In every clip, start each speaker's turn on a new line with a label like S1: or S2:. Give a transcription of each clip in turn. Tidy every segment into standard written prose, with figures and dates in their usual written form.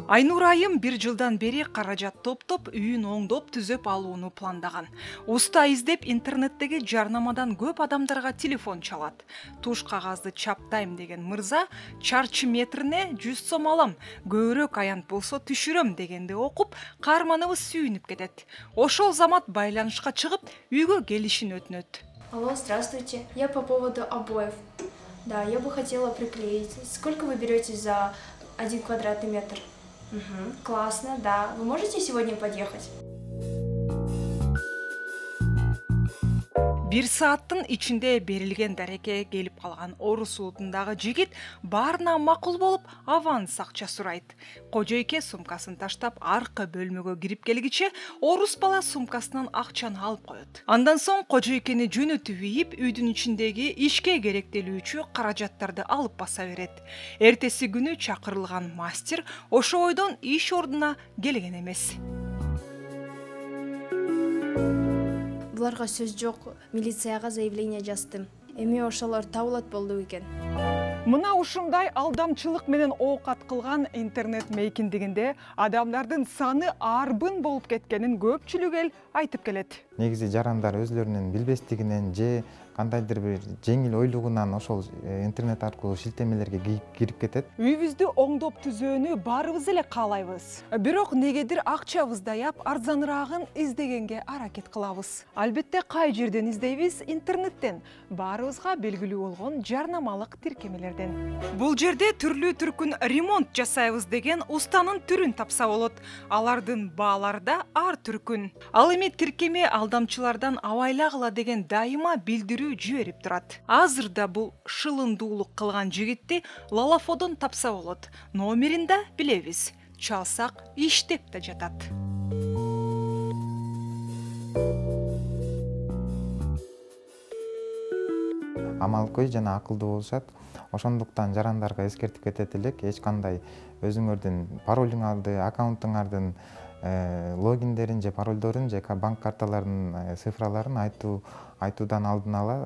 S1: Айнур айым бир жылдан бери каражат топтоп, үйүн оңдоп түзөп алууну пландаган. Уста издеп интернеттеги жарнамадан көп адамдарга телефон чалат. Туш кагазды чаптайм деген мырза чарчы метрине 100 сом алам, көбүрөөк аянт болсо түшүрөм дегенди окуп, каарманыбыз сүйүнүп кетет. Ошол замат байланышка чыгып, үйгө келишин өтүнөт.
S2: Алло, здравствуйте. Я по поводу обоев. Да, я бы хотела приклеить. Сколько вы берете за 1 квадратный метр? Угу, классно, да. Вы можете сегодня подъехать?
S1: Бир сааттын ичинде берилген дарекеге келип калган Орус улутундагы жигит баарына макул болуп, аванс акча сурайт. Кожойке сумкасын таштап, аркы бөлмөгө кирип келгиче, Орус бала сумкасынан акчаны алып коет. Андан соң кожойкени жөнөтүп ийип, үйдүн ичиндеги ишке керектелүүчү каражаттарды алып баса берет. Эртеси күнү чакырылган мастер ошо ойдон иш ордуна келген эмес.
S2: Буларга сөз жок, милицияга заявление жаздым. Эми ошолор табылат болду экен.
S1: Мына ушундай алдамчылык менен оокат кылган интернет мейкиндигинде адамдардын саны арбын болуп кеткенин көпчүлүк эл айтып келет.
S3: Негизи жарандар өзлөрүнүн билбестигинен же кандайдыр бир жеңил ойлугунан ошол интернет аркылуу шилтемелерге кирип кетет.
S1: Үйүбүздү оңдоп түзөөнү баарыбыз эле каалайбыз. Бирок негедир акчабызды аяп арзаныраагын издегенге аракет кылабыз. Албетте кай жерден издейбиз? Интернеттен. Баарыбызга белгилүү болгон жарнамалык тиркемелерден. Бул жерде түрлүү түркүн ремонт жасайбыз деген устанын түрүн тапса болот. Алардын баалары да ар түркүн. Ал эми тиркеме алдамчылардан абайлагыла деген дайыма билдирүү жиберип турат. Азырда бул шылындуулук кылган жигитти Лалафодон тапса болот. Номерин да билебиз. Чалсак иштеп да жатат.
S3: Амалкөй жана акылдуу болушат. Ошондуктан жарандарга эскертип кетет элек, эч кандай өзүңөрдүн паролуңарды, аккаунтуңардын логиндерин же паролдорун же банк карталарынын цифраларын айтуудан алдын ала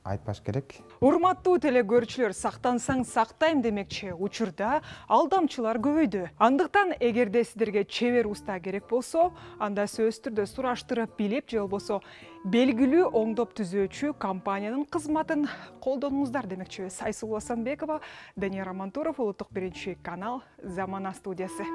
S3: айтпаш керек.
S1: Урматтуу телекөрүүчүлөр, сактансаң сактайм демекчи учурда алдамчылар көбөйдү. Андыктан эгерде сиздерге чебер уста керек болсо, анда сөзсүз түрдө сураштырып билип, же болбосо белгилүү оңдоп түзөөчү компаниянын кызматын колдонуңуздар демекчибиз. Айсулуу Асанбекова, Данияр Рамантуров, Улуттук биринчи канал, Замана студиясы.